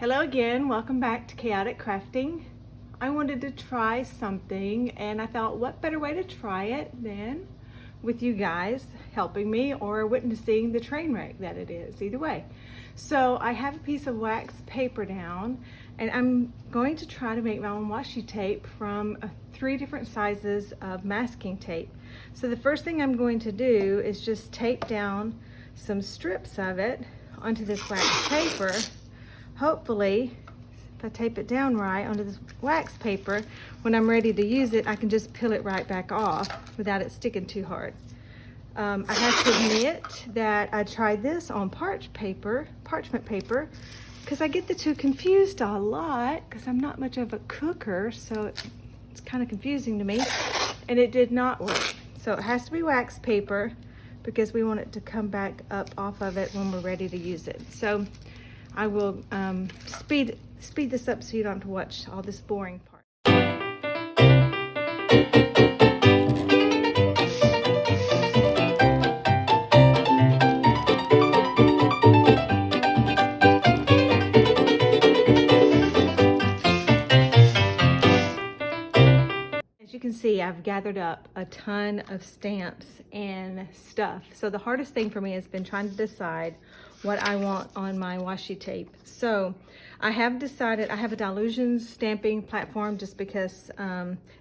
Hello again, welcome back to Chaotic Crafting. I wanted to try something and I thought what better way to try it than with you guys helping me or witnessing the train wreck that it is, either way. So I have a piece of wax paper down and I'm going to try to make my own washi tape from 3 different sizes of masking tape. So the first thing I'm going to do is just tape down some strips of it onto this wax paper. Hopefully, if I tape it down right onto this wax paper, when I'm ready to use it, I can just peel it right back off without it sticking too hard. I have to admit that I tried this on parchment paper, because I get the two confused a lot because I'm not much of a cooker, so it's kind of confusing to me, and it did not work. So it has to be wax paper because we want it to come back up off of it when we're ready to use it. So I will speed this up so you don't have to watch all this boring part. As you can see, I've gathered up a ton of stamps and stuff. So the hardest thing for me has been trying to decide what I want on my washi tape. So I have decided, I have a Dilution stamping platform just because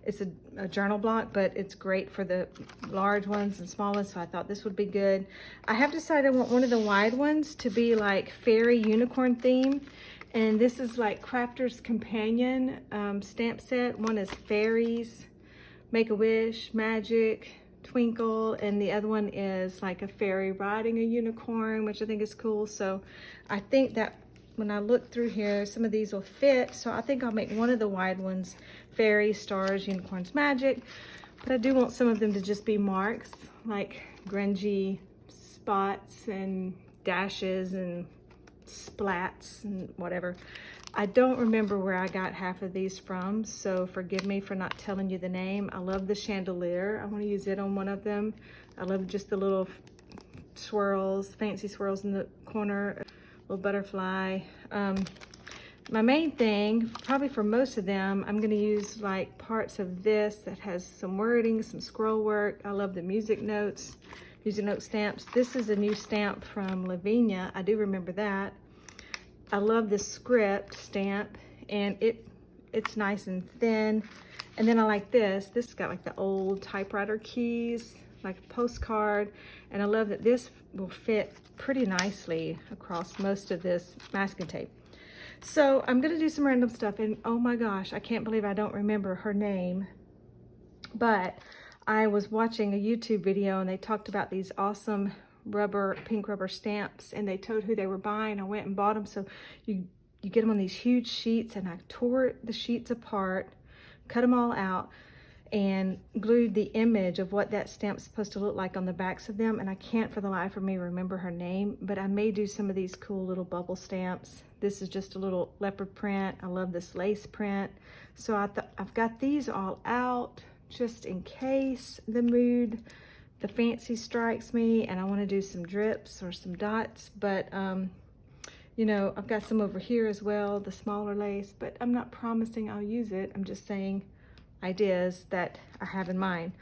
it's a journal block, but it's great for the large ones and small ones, so I thought this would be good. I have decided I want one of the wide ones to be like fairy unicorn theme. And this is like Crafter's Companion stamp set. One is fairies, Make-A-Wish, Magic, Twinkle, and the other one is like a fairy riding a unicorn, which I think is cool. So I think that when I look through here, some of these will fit. So I think I'll make one of the wide ones fairy, stars, unicorns, magic. But I do want some of them to just be marks, like grungy spots and dashes and splats and whatever. I don't remember where I got half of these from, so forgive me for not telling you the name. I love the chandelier. I want to use it on one of them. I love just the little swirls, fancy swirls in the corner, little butterfly. My main thing, probably for most of them, I'm going to use like parts of this that has some wording, some scroll work. I love the music note stamps. This is a new stamp from Lavinia. I do remember that. I love the script stamp, and it's nice and thin. And then I like this. This has got like the old typewriter keys, like a postcard. And I love that this will fit pretty nicely across most of this masking tape. So I'm gonna do some random stuff, and oh my gosh, I can't believe I don't remember her name. But I was watching a YouTube video and they talked about these awesome pink rubber stamps, and they told who they were buying. I went and bought them. So you get them on these huge sheets, and I tore the sheets apart, cut them all out, and glued the image of what that stamp's supposed to look like on the backs of them. And I can't for the life of me remember her name, but I may do some of these cool little bubble stamps. This is just a little leopard print. I love this lace print. So I've got these all out just in case the fancy strikes me and I want to do some drips or some dots. But you know, I've got some over here as well, the smaller lace, but I'm not promising I'll use it. I'm just saying ideas that I have in mind.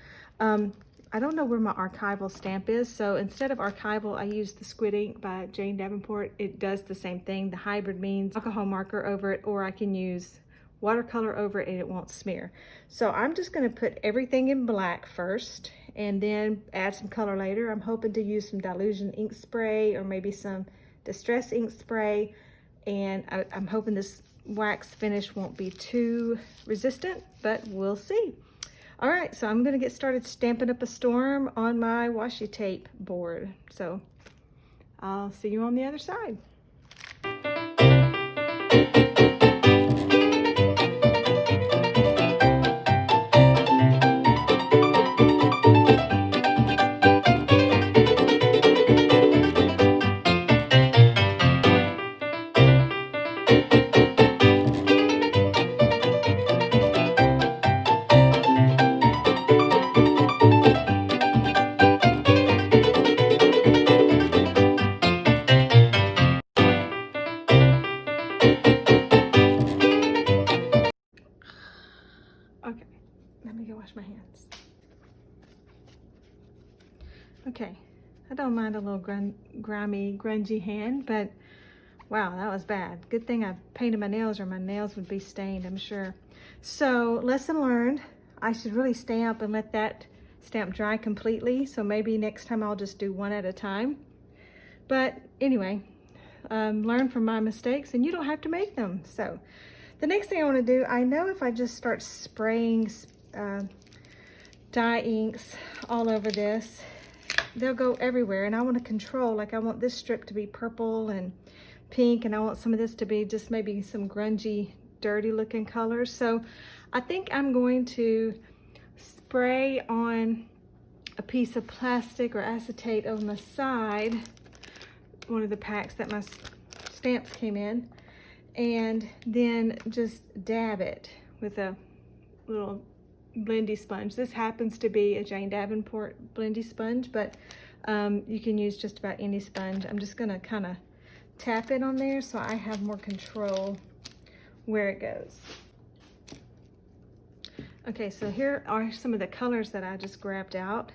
I don't know where my archival stamp is, so instead of archival, I use the Squid Ink by Jane Davenport. It does the same thing. The hybrid means alcohol marker over it, or I can use watercolor over it and it won't smear. So I'm just going to put everything in black first and then add some color later. I'm hoping to use some Dilution ink spray or maybe some Distress ink spray, and I'm hoping this wax finish won't be too resistant, but we'll see. All right, so I'm going to get started stamping up a storm on my washi tape board. So I'll see you on the other side. wash my hands. Okay, I don't mind a little grimy, grungy hand, but wow, that was bad. Good thing I painted my nails or my nails would be stained, I'm sure. So, lesson learned. I should really stamp and let that stamp dry completely. So maybe next time I'll just do one at a time. But anyway, learn from my mistakes and you don't have to make them. So the next thing I want to do, I know if I just start spraying dye inks all over this, they'll go everywhere. And I want to control, like I want this strip to be purple and pink, and I want some of this to be just maybe some grungy, dirty looking colors. So I think I'm going to spray on a piece of plastic or acetate on the side, one of the packs that my stamps came in, and then just dab it with a little blendy sponge. This happens to be a Jane Davenport blendy sponge, but you can use just about any sponge. I'm just gonna kind of tap it on there so I have more control where it goes. Okay, so here are some of the colors that I just grabbed out.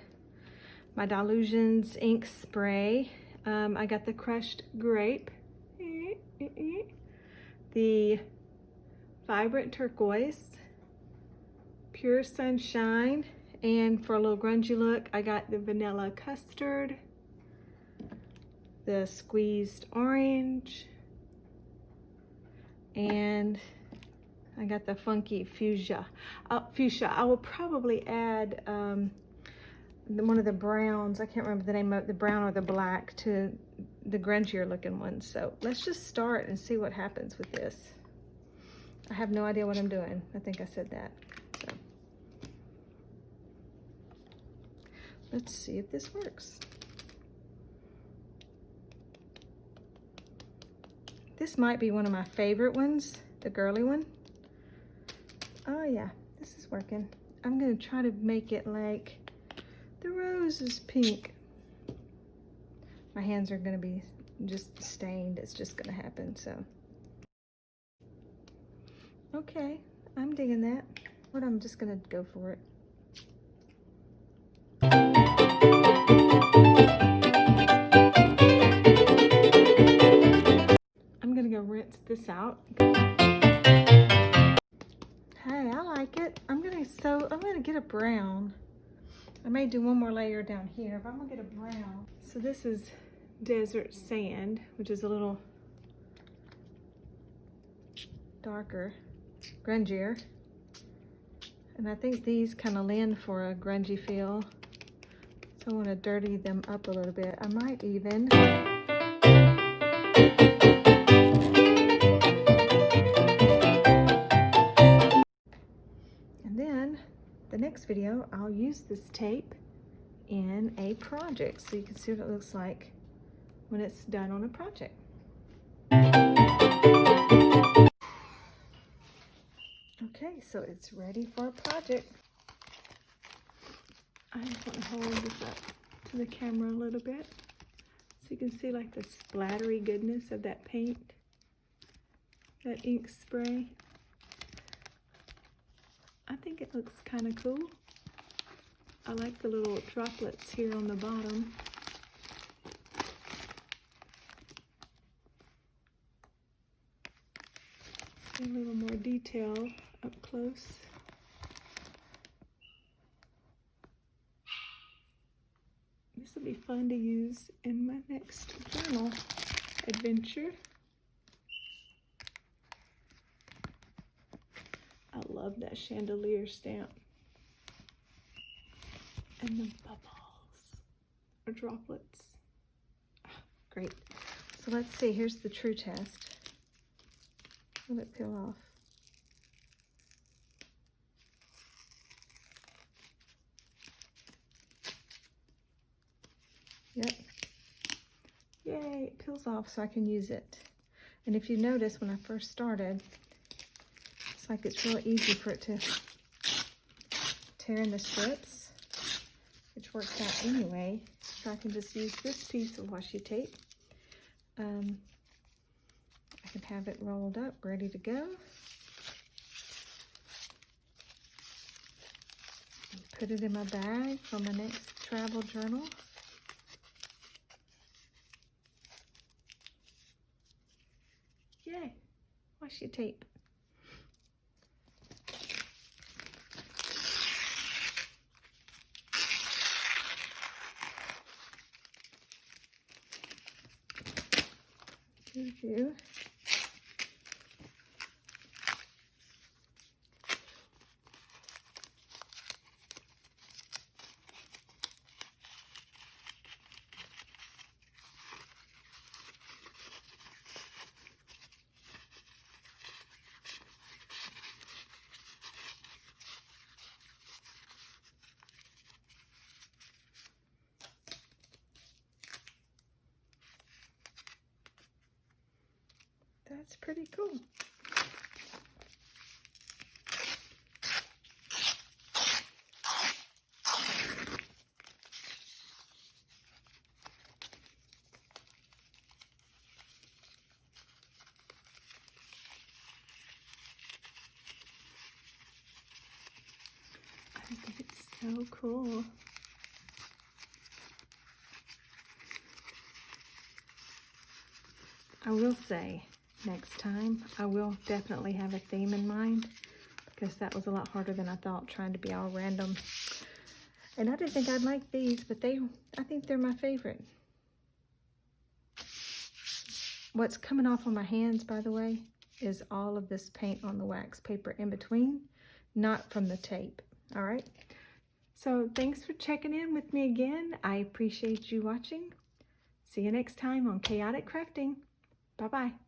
My Dilutions ink spray. I got the crushed grape, the vibrant turquoise, pure sunshine, and for a little grungy look, I got the vanilla custard, the squeezed orange, and I got the funky fuchsia. I will probably add one of the browns. I can't remember the name of the brown or the black to the grungier looking one. So let's just start and see what happens with this. I have no idea what I'm doing. I think I said that. So let's see if this works. This might be one of my favorite ones, the girly one. Oh yeah, this is working. I'm gonna try to make it like the rose is pink. My hands are gonna be just stained. It's just gonna happen, so. Okay, I'm digging that. But I'm just gonna go for it. I'm gonna go rinse this out. Hey, I like it. I'm gonna get a brown. I may do one more layer down here, but I'm gonna get a brown. So this is desert sand, which is a little darker, grungier. And I think these kind of lend for a grungy feel. So I want to dirty them up a little bit. I might even the next video, I'll use this tape in a project so you can see what it looks like when it's done on a project. Okay, so it's ready for a project. I just want to hold this up to the camera a little bit so you can see like the splattery goodness of that paint, that ink spray. I think it looks kind of cool. I like the little droplets here on the bottom. A little more detail up close. This will be fun to use in my next journal adventure. I love that chandelier stamp. And the bubbles or droplets. Oh, great. So let's see, here's the true test. Will it peel off? Yep. Yay, it peels off so I can use it. And if you notice when I first started, it's like it's real easy for it to tear in the strips, which works out anyway. So I can just use this piece of washi tape. I can have it rolled up, ready to go. Put it in my bag for my next travel journal. Yay, washi tape. Doo-doo. That's pretty cool. I think it's so cool. I will say, next time, I will definitely have a theme in mind, because that was a lot harder than I thought, trying to be all random. And I didn't think I'd like these, but I think they're my favorite. What's coming off on my hands, by the way, is all of this paint on the wax paper in between, not from the tape, all right? So thanks for checking in with me again. I appreciate you watching. See you next time on Chaotic Crafting. Bye-bye.